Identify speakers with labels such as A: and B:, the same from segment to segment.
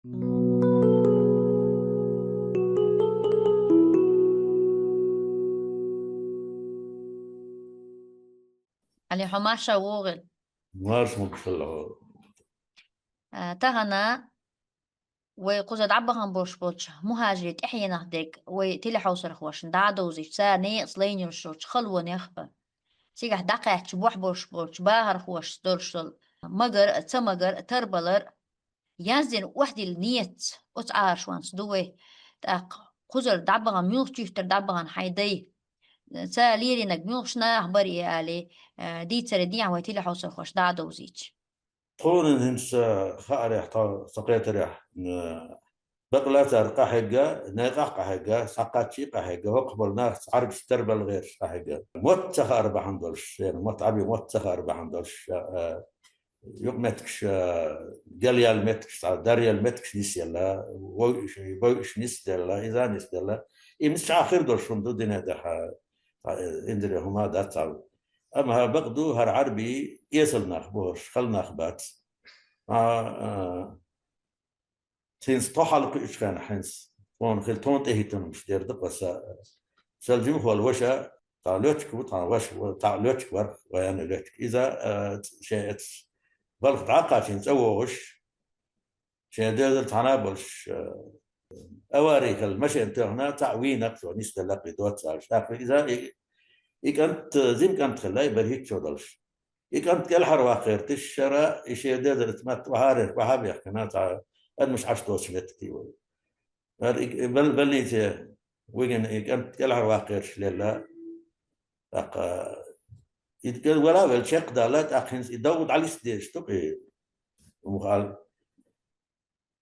A: علي حماشة ووغل.
B: مارس مكفل.
A: تغنى وقصد عبغان بوش بوتش مهاجرة إحيا نهدك وتيلي حوصر خوش دا دوزيش ساني صلين يرشوش خلوة نخبة سيقح دقيق بوح بوش بوش باهر خوش ستولشتل مگر تمگر تربلر ينزل وحدي النيت أتعار شوان صدوه تاق قصد دعبغان ميوخ تيفتر دعبغان حيدي سا ليري نك ميوخ شنا أخباري آلي دي تردي عن ويتيلي حوصر خوش دا دوزيش
B: طول هنس خارج سقيت ريح بقلة قحقة نقح قحقة سقاتشي قحقة وقبل ناس عرب ستربل غير قحقة موت سخر بحندلش يعني موت عبي موت سخر بحندلش يوم متكش جليال متكش داريال متكش نيس يلا ويش نيس يلا إذا نيس يلا إمس آخر دول شندو دينا ده إندري هما ده تعب أما بقدو هر عربي يسل نخبوش خل نخبات تينس طحل كيش كان حنس وان خل تون تهيتن مش دير دقة سلجم هو الوشة تاع لوتك وتاع وش تاع لوتك ور ويانا لوتك إذا شيء بلغ تعقى تين تسووش شيء دير تعنابلش أواريك المشي أنت هنا تعوينك ونست لقي دوت سالش إذا إكانت زين كانت خلاي بريك شو دلش إكانت كل حر واخير تشرا إشي دير تمت وهارك وهابي حكنا تاع مش عشتوش لتكي بل نيتي وين إكانت كل حر واخير شللا أق يتقال ولا بالشق ده لا تأخين يدود على ستيش تقي ومخال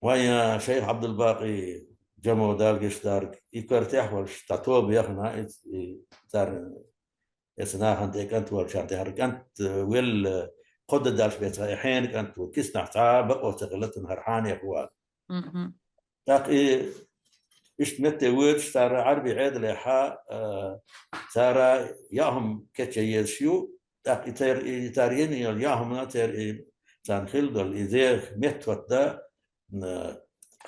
B: ويا شيخ عبد الباقي جمو دال قشتارك يكرتيح والش تطوب يخنا تار يسنا هنتي كانت والشانتي هركنت ويل قد دالش بيت حين كانت وكسنا تعاب وتغلت هرحان يا اخوان تاقي إيش متى ويرش ترى عربي عيد لحا ترى ياهم كتشيشيو تاقي تارين ياهم ناتر تان خلدل إذا متوت ده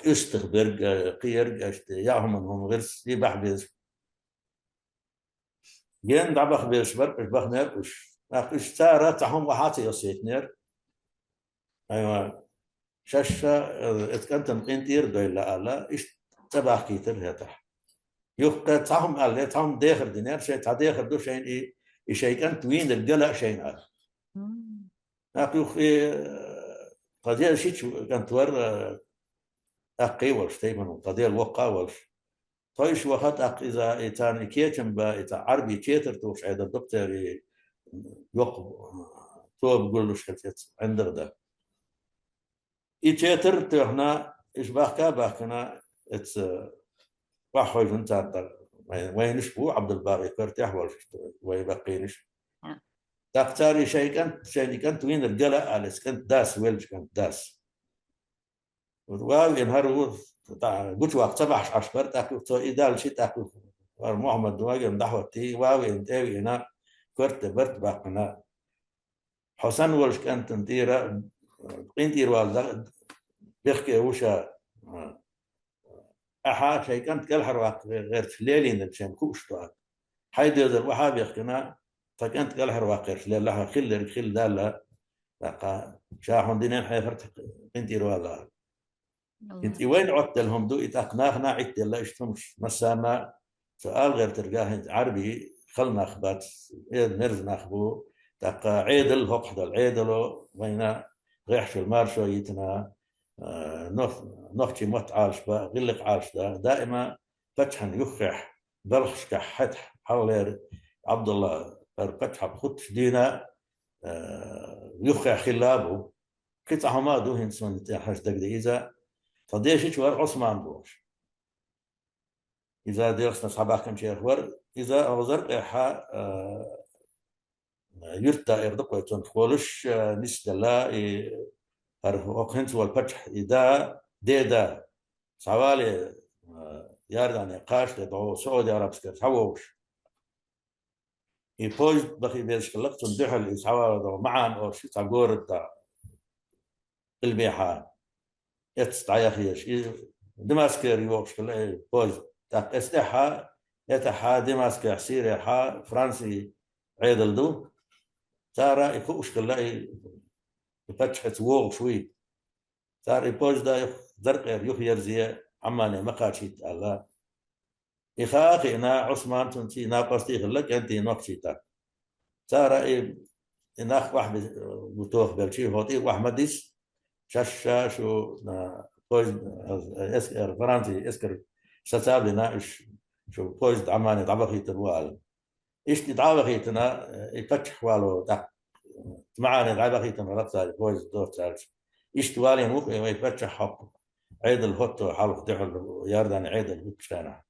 B: استخبر قير ياهم هم غير يبح بيز ين دعبخ بيش برقش بخنرقش أقش تارة تهم وحاتي يصيتنر أيوة شاشة اتكنت مقنتير دويلا ألا إيش تبع كيتر هتح يوقع تهم ألا تهم داخل دينار شيء تداخل دو شيء إيه شيء كانت وين الجلع شيء ألا أقول قضية شيء كانت ور أقي والشتيمن وقضية الوقا والش طيش وقت أق إذا إتان كيتم با إتا عربي كيتر توش عيد الدكتور يقب تو بقول له شكلت عند ده إتيتر تهنا إيش بحكا بحكنا إتس واحد انت وينش بو عبد الباقي كرتيح ويبقينش تختاري شيء كانت وين الجلا على كانت داس ويلش كانت داس واو ينهار قلت وقت صباح عشبر تاكل تو إدال شيء تاكل محمد دواجن دحوتي واو ينتوي هنا كرت برت باقنا حسن ولش كانت تنتيرا انتير والد بيحكي وشا أحا شيء كانت كل حرواق غير فليلين الشام كوشتوات حيدر الوحاب يحكنا فكانت كل حرواق غير فليل لها خل دالا لقى شاحون دينين حيفرت انتير والد انت وين عدت لهم دو اتقناخنا عدت لا اشتمش مسامة سؤال غير تلقاه عربي خلنا اخبات نرز ناخبو تقى عيدل هقحد العيدلو وين غيحش المارشو يتنا نختي مت عالش با غلق عالش دا دائما فتحا يخح بلخش كحتح حول عبد الله فتحا بخطش دينا يخح خلابه قطع ما دو هنسون حاج دقدي إذا فديش ور عثمان بوش إذا ديرسنا صحابك كم شيء ور إذا أوزر إحا يرتا إردق ويتون خولش نسدلا هر أقهنت والفتح إذا ديدا سوالي ياردان قاش لدعو سعودي عرب سكت حووش يبوج بخي بيش كلقت دحل يسعوا معان أو شيء تعقور البيحان يتستعيخيش دماسكير يوكش كلا بوز تاق استحا يتحا دماسكير سيريا حا فرنسي عيدل دو تارا يكوش كلا يفتح ووغ شوي تارا يبوز دا زرق يخ يرزي عماني مقاشيت الله إخاخي نا عثمان تنتي نا قصتي خلك أنت نقشيتا تارا إناخ واحد بتوخ بلشي هوتي واحد ديس شاشو بويز اسكر فرنسي اسكر شتاب لنا إيش شو بويز عماني طبخي تروال إيش تطبخي تنا يفتح والو تك معاني طبخي تنا رقصة بويز دور تالش إيش توالي مخ يفتح حق عيد الهوتو حلق دحل ياردان عيد الهوت شانا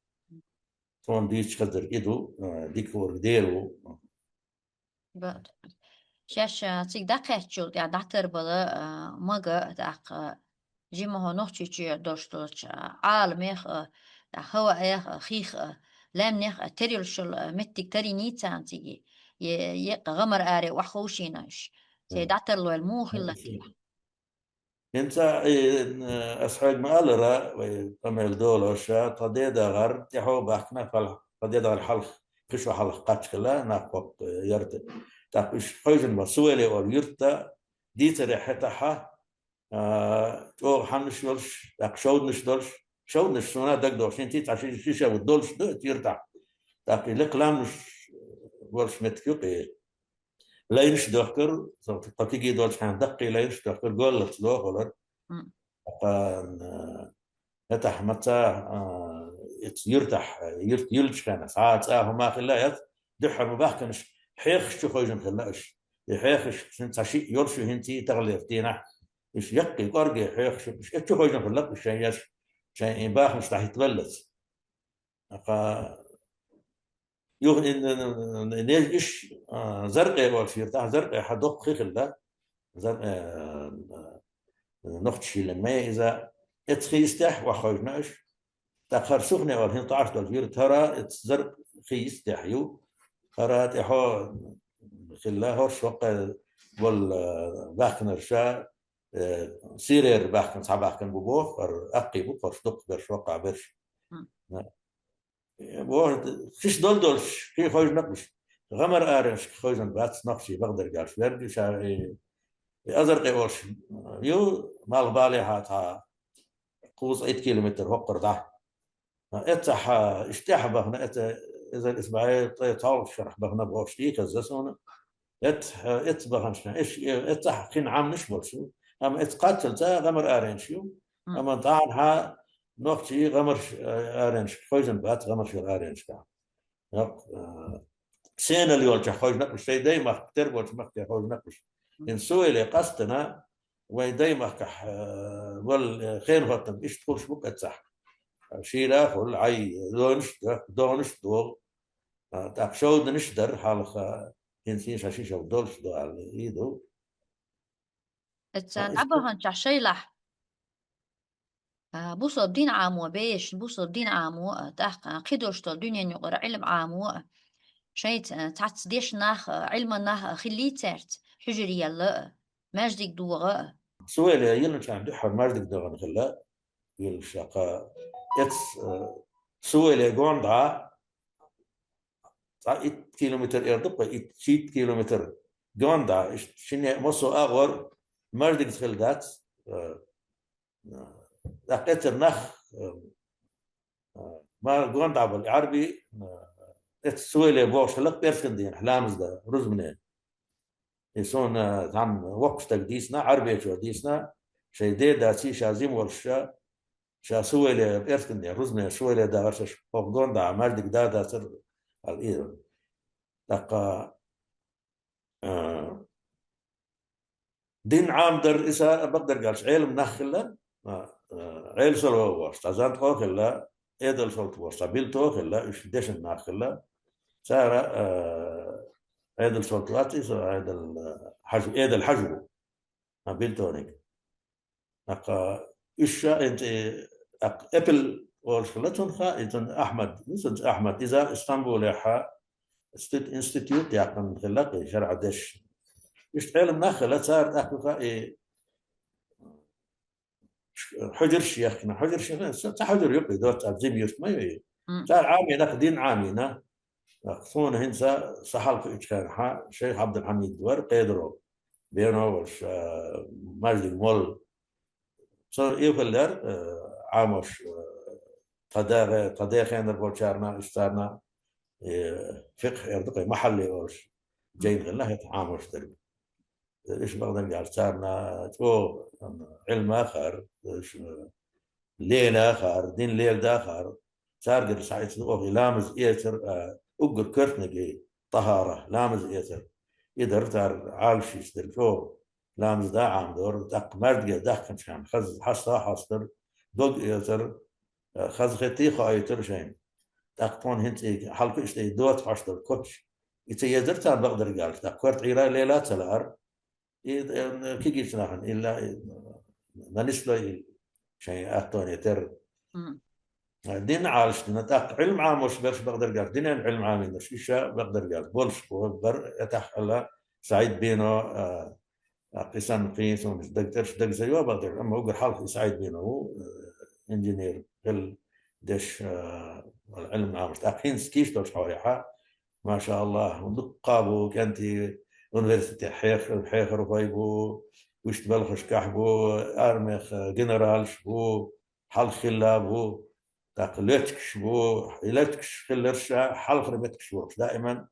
B: تون ديش خزر إيدو ديكور ديرو
A: بقى شاش تيك دقيق شو يا دكتور بلا مجا دق جيما هو نوع تيجي دوشتوش عالميخ هو ايخ خيخ لام نيخ تريل شل متك تري نيتان تيجي غمر آري وحوشيناش سي دكتور لو الموخ اللي
B: انت اسحاق مالرا وقمل دولوشا تديدا غر تحو باحنا تديدا الحلق كشو حلق قاتشكلا ناقوق يرت تاقش خوجن بسويلي او يرتا ديتري حتاها تو حنش دولش تاق شودنش دولش شودنش سونا دك دوش انتي تعشي شيشه ودولش دو يرتاح تاقي لقلام مش ولش متكوقي لا ينش دكتور تقيقي دولش حان دقي لا ينش دكتور قول لك دو يتح متى يرتاح يلش كان ساعات ما خلايت دحر مباحكنش حيخ شو خوجن خلاش يحيخش انت شيء يرشو هنتي تغلي فتينا ايش يقي قرقي حيخ مش اتشو خوجن خلاك مش ياش شيء باخ مش راح يتغلس ف يوغ ان ايش زرقي ولا في يرتاح زرقي حدوق خيخ زرقي نقطشي لما إذا اتخيستح وخوجناش تأخر سخنة والهن طعش دالفير ترى اتزرق خيس تحيو ترى تحو خلا هورش وقع وال باخن رشا سيرير باخن صعب باخن ببوخ أقي بوخ دق برش وقع برش بوخ خيش دولش في خوج نقش غمر آرنش خوجن بات نقشي بقدر قالش بردي شا أزرق ورش يو مال بالي هاتها قوس 8 كيلومتر هقر ده اتح اشتاح بهنا اذا الاسبوعي طول شرح بهنا بوشتي كزسون ات بهنشنا ايش اتح خين عام نشبل شو اما اتقاتل تا غمر ارنشيو اما طعن ها نوختي غمر ارنش خويزن بات غمر شو ارنش كان سين اللي يولج خويز نقش شيء دايما تربط مخك خويز نقش ان سوي اللي قصتنا ودايما كح والخين هوتم ايش تقول شبك اتسح شيرا فل عي دونش دول تاكشود نشدر حالخ ينسين شاشيشة ودولش دو على ايدو
A: تعبهن شيلح بوصل دين عامو بيش بوصل دين عامو تحق قدوش الدنيا نقر علم عامو شيت تعت ديش ناخ علم ناخ خلي ترت حجري يلا ماجدك دوغا
B: سويلي يلن كان دحر ماجدك دوغن خلا يلشاقا اتس سويلي قوندا 8 كيلومتر اردقة 8 كيلومتر قوندا شنو مصو اغور ماجدك خلدات لقيت النخ ما قوندا بالعربي سويلي بوش لق بيرسكندين حلامز ده رز منين يسون عم وقف تقديسنا عربي شو ديسنا شيء دي داسي شازيم والشا شا سويلي بيرسكندين رز منين سويلي ده غرش فوقدون ده عمال دا دا سر الإيران لقى دين عام در إسا بقدر قالش عيل منخلا عيل سلو وارش تازان توخلا إيدل سلط وارش تابيل توخلا إيش ديشن ناخلا سارة عيد السلطواتي عيد الحجو عيد الحجو قبيل تونيك أقا إيشا أنت أبل ورشلتون خا إذن أحمد نسنت أحمد إذا إسطنبول يحا إنستيتيوت يعقن خلاق شرع دش يشتغل مناخلة صار أخوها حجر شيخ كنا حجر شيخ حجر يقي دوت زبيوس ما يي
A: مم.
B: تاع عامي دين عامينا خصونا هنسا سحل في كان شيخ عبد الحميد دور قيدرو بينه وش مجد المول صار إيفلر عامش قداغ خينا بولشارنا اشتارنا فقه يرتقي محلي وش جاي غلا عامش درب ايش بقدر قال صارنا تو علم اخر ليل اخر دين ليل داخر صار قد ساعات لامز ايتر اقر كرتنجي طهاره لامز ايتر يقدر تار عالش يستر شو لامز دا عام دور دق مرد دق كان خز حصا حصر دوق ايتر خز ختي خايتر شين دق طون هنتي حلقه اشتي دوت حصر كوتش يتيدر تار بقدر قال دق كرت عيرا ليلات الار كي جيت نحن الا ما نسلو شيء اعطوني تر
A: مم.
B: دين عالش نتاق علم عام وش برش بقدر قال دين علم عام إنه شيشة بقدر قال بولش بر يتح الله سعيد بينه قسم قيس ومش دكتورش دك زيوا بقدر أما هو حلقي سعيد بينه هو انجينير قل دش العلم عام تاقين سكيش دوش حواليها ما شاء الله ودقابو كانتي universiteit Heger بو وش تبلغش كحبو أرمخ جنرالش بو حل خلا بو تقلتكش بو إلتكش خلرش حل خربتكش بو دائما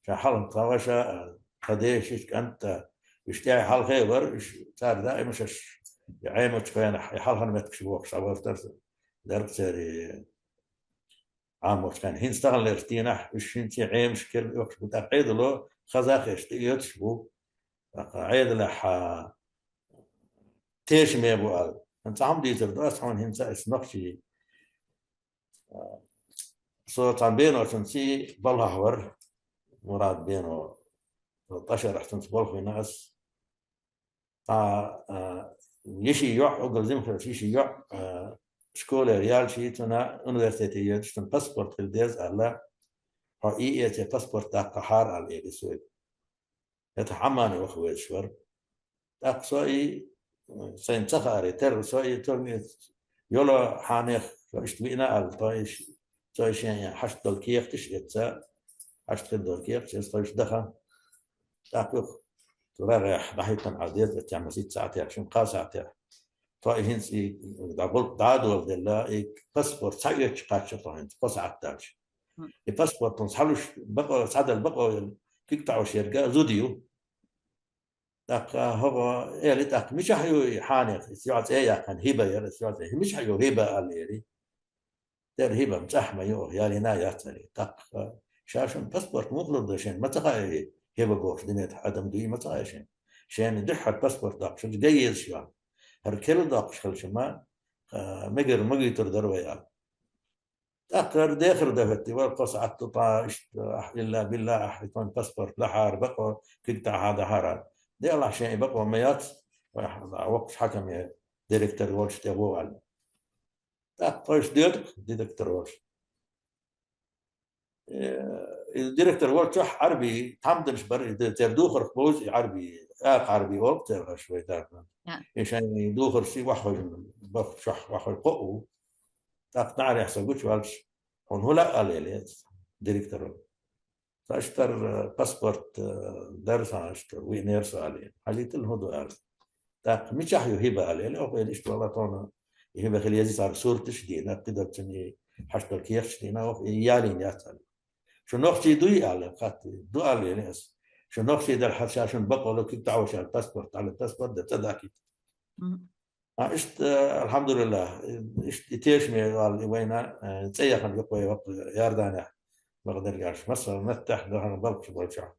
B: حل طواشا قديش أنت يشتاي حل خيبر صار دائما شش يعيمك فين حل خربتكش بو صار درت سري عام كان هين استغل ارتينا وش هنتي عيم شكل يوكش بتقعد له خزاخ يشتيوتش بو عيد لح تيش مي بو قال انت عم دي ترداس هون هنسا اسمخشي صوت عم بينه تنسي بالها حور مراد بينه 13 احسن تبول في ناس يشي يوح اقل زمخر يشي يوح شكولة ريال شي تنا انويرسيتي تن باسبورت في الديز على حقيقة باسبورت تاع قحار على السويد يتحماني وخويت شور تاق سوي سين تخاري تر سوي ترمي يولا حانيخ اشتبينا على طايش طايش يعني حشت الكيخ تشيتسا حشت الكيخ تشيتسا دخل تاقوخ تراغح بحيطا عاديت تعمل 6 ساعات عشان قا ساعات طايش هنسي دقول دادو دلا إيك باسبور سايتش قاتش طاين قصعت تاج
A: مم.
B: الباسبور تنصحلوش بقى سعد البقى كيك تعوش يرجع زوديو داك هو اللي داك مش حيو حانق سيوات ايه كان هبه يا سيوات مش حيو هبه قال لي در هبه مزحمه يو يا لنا يا تري داك شاشن باسبورت مغلق شين ما تقاي هبه جوش دنيا ادم دي ما تقاي شين دح الباسبورت داك شو جيز شو هركل داك شخل شما مجر مجيتر درويا أكثر داخل دفتي والقص عطتا إلا بالله أحيطان باسبورت لحار بقى كنت هذا حرام دي الله شيء بقى ميات وقت حكم يا ديريكتور وولش تبو على طيش ديريكتور وولش الديريكتور وولش عربي تحمد مش بري تردوخر خبوز عربي عربي وقت شوي دارنا
A: نعم.
B: عشان يدوخر شيء واحد بخشح واحد قو تقطع يحسب قلت والش هون هو لا قال لي ديريكتور فاشتر باسبورت درس اشتر وينيرس عليه حليت الهدو قال تاق مش احيو هبه عليه لو قال اشتر والله طونا هبه خلي يزيد صار صورة تشدينا تقدر تني حشتر كيف تشدينا يالين ياتل شو نختي دوي على خاطي دو على ناس شو نختي در حشاشن بقى لو كنت تعوش على الباسبورت على الباسبورت ده تداكي اشت الحمد لله اشت تيش مي قال وينا تسيخ القوي وقت ياردانا بقدر قاش مصر نفتح ده بلقش برجع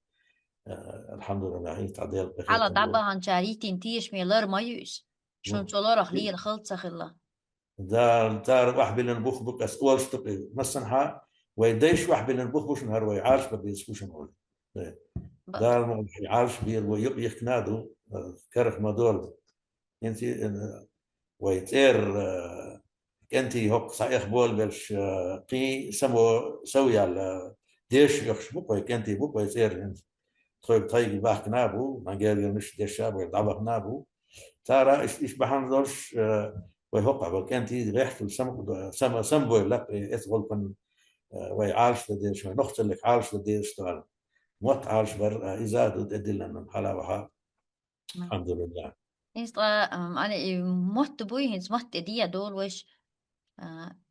B: الحمد لله هي تعديل بخير
A: على دعبة
B: تنبو
A: عن شاريتين تيش ميلر مايوس شون تولار لي الخلط سخلا
B: ده تار واحد بين البوخ بك أول شتقي مثلا ويديش واحد بين البوخ بوش نهار ويعارش بيسكوش نقول ده
A: بقى
B: يعارش بير ويقيخ نادو كرخ مدول انت ويتير كنتي هوك صحيح بول بلش قي سمو سوي على ديش يخش بقى كنتي بقى يصير طيب طيب باح نابو ما قال مش ديش شاب يضعبه نابو ترى إيش بحن دورش ويهقع وكانت ريحة سم لك يثقل كن ويعالش لديش نقطة لك عالش لديش طال موت عالش بر إذا تدل لنا حلاوة الحمد لله.
A: إنت أنا مت بوي هنز مت دي دول وش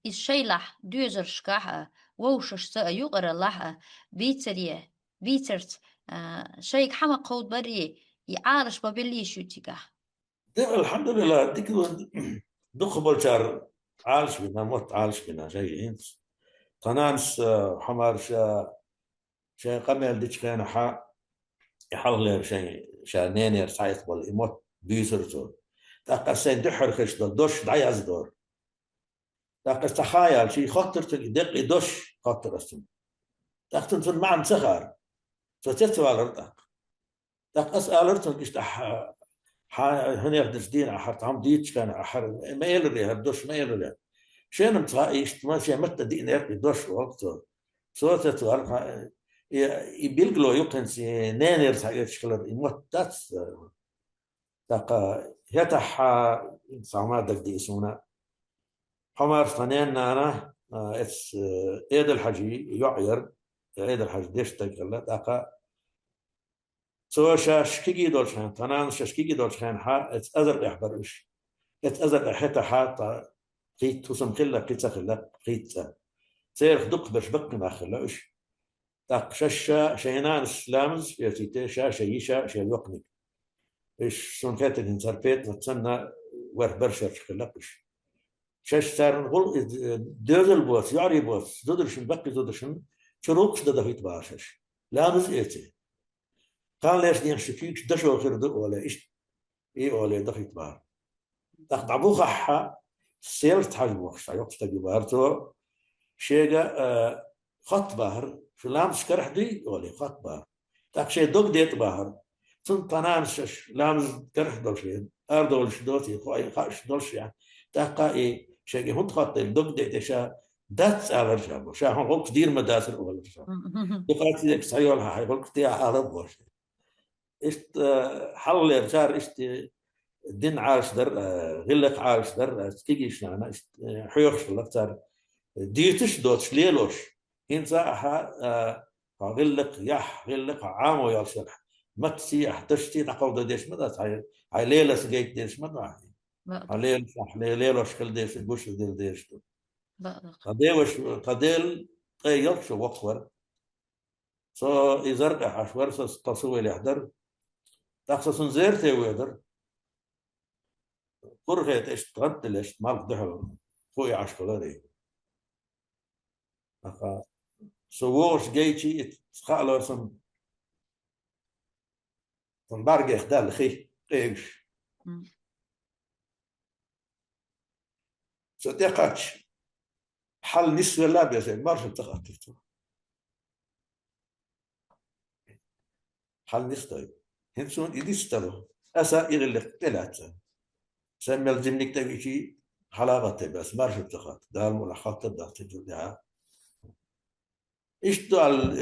A: إيش شيء لح دوزر شكاها ووشش سا يقرا لح بيتريه بيترت شيء حما قود بري يعارش ببلي شو تيجا.
B: الحمد لله ديك دخ بالشار عالش بنا موت عالش بنا شيء انت قنانس حمار شيء قمل ديك كان يحل شيء نينير سايت بول يموت بيزرزو تاقسين دحر خش دوش دعيز دور تاقس تخيل شيء خطر تدق دوش خطر اسم تاقتن في المعنى صغار فتتوى على الارض تاقس على الارض كش هني يقدس دين حتى هم ديتش كان أحر ما يلري هردوش ما يلري شين متغايش ما شيء متى دين يرقي دوش وقته صوت تغرق يبيلقلو يمكن سي نانير سايت شكلر يموت تاتس تاقا يتح سامع دك دي اسمنا حمار ثانيين أنا اتس ايد الحجي يعير ايد الحج ديش تقلت تاقا سو شاشكيجي دولشان تنان شاشكيجي دولشان اتس أزر إحبرش اتس أزر إحتا حاطة قيت توسم خلا قيت خلا قيت سير خدق باش بق ما خلاش تاق شاشة شينان سلامز في تيتا شاشة يشا شي الوقني إيش سون كاتل انتربيت وتسنى ور برشا خلاقش شاش سار نقول دوزل بوس يعري بوس دودرشن بقي دودرشن شروق ده دفيت باشش لامز ايتي كان ليش دين شكيك دشو غير دو ولا ايش اي ولا دفيت بار تاق عبوخ حا سيرت حاج بوخش يوقف تجي بارتو شيغا خط بحر في لامس كرح دي ولا خط بحر تاك شي دوك ديت بحر تن طنان شش لامس كرح دولشين اردول شدوتي خوي خاش دولش يعني تاقا اي شي هون خط دوك ديت شا دات على الجابو شا هون غلق دير مداسر ولا شا دقات ديك سايولها هاي غلق تي على بوش اشت حل يرجار اشت دين عارش در غلق عارش در تيجيش يعني حيوخش لفتر ديتش دوتش ليلوش هنزا غلق يح غلق عامو يالشرح متسي احتشتي تقود ديش مدى هاي ليلة سجيت ديش مدى
A: بقدر
B: هاي ليلوش خل ديش بوش ديل ديش
A: بقدر
B: قديوش قديل قيل شو وقور سو إزرق حشور سو تصوي لحدر تخصص زيرتي ويدر قرغيت ايش تغدل ايش مالك دحل خوي عشكولاري سووش جيتشي تخالو سم تنبارج إخدال خي قيش صديقاتش حل نسوة لا بيزي مرش بتقاتل حل نسوة هنسون يدستلو أسا إغلق تلاتة سمي الجمنك تبيشي حلاغة بس مرش بتقاتل دار ملاحظة دارت جلدها إيش دال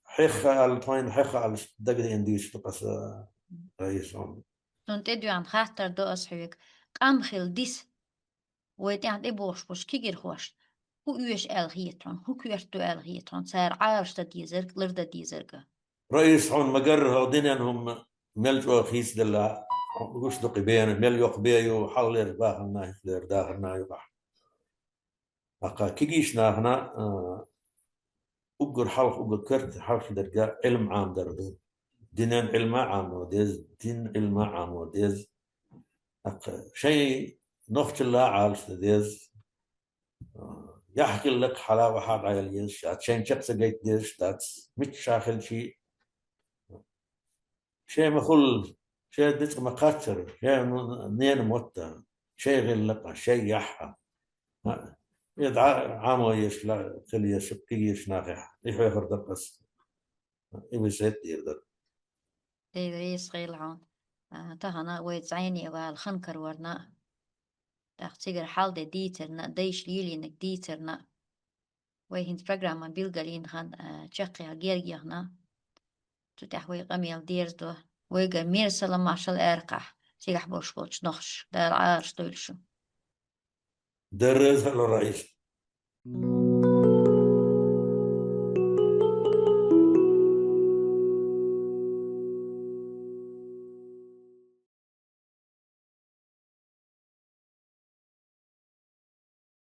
B: حيخة الطوين حيخة على دقد إنديش تقص رئيسهم
A: كنت ادو عن خاطر دو أصحيك قام خيل ديس ويتي عن إبوش بوش كيجر خوش هو يوش الغيتون هو كيرتو الغيتون سار عارش دا ديزرق لردا ديزرقا
B: رئيس هون مقر هودينهم ملجوا خيس دلا وش دقي بين مل يقبيو حول يرباح الناس يرداح الناس يباح أقا كيجيشنا هنا أقر حلق أقر كرت حلق درجة علم عام درجة دينان علم عام وديز دين علم عام وديز شيء نقطة لا عارف ديز يحكي لك حلاوة حال عياليش عشان شخص جيت ديز تاتس مش شاخل شيء مخل شيء ديت مقاتر شيء نين موتا شيء غير لقى شيء يحها يدعى عامو يش لا خلي شقي يش ناقح يحيخر دقس يبي سيد يقدر
A: دي ريس غيل عون تهنا ويتزعيني والخنكر ورنا تختيجر حال دي ديترنا ديش ليلي انك ديترنا ويهند برنامج بيلقالين خان تشقي جيرجينا تتحوي قميل ديرز دو ويجا مير سلام عشان ارقح سيح بوش بوش نخش دار عارش دولشو
B: درس الرئيس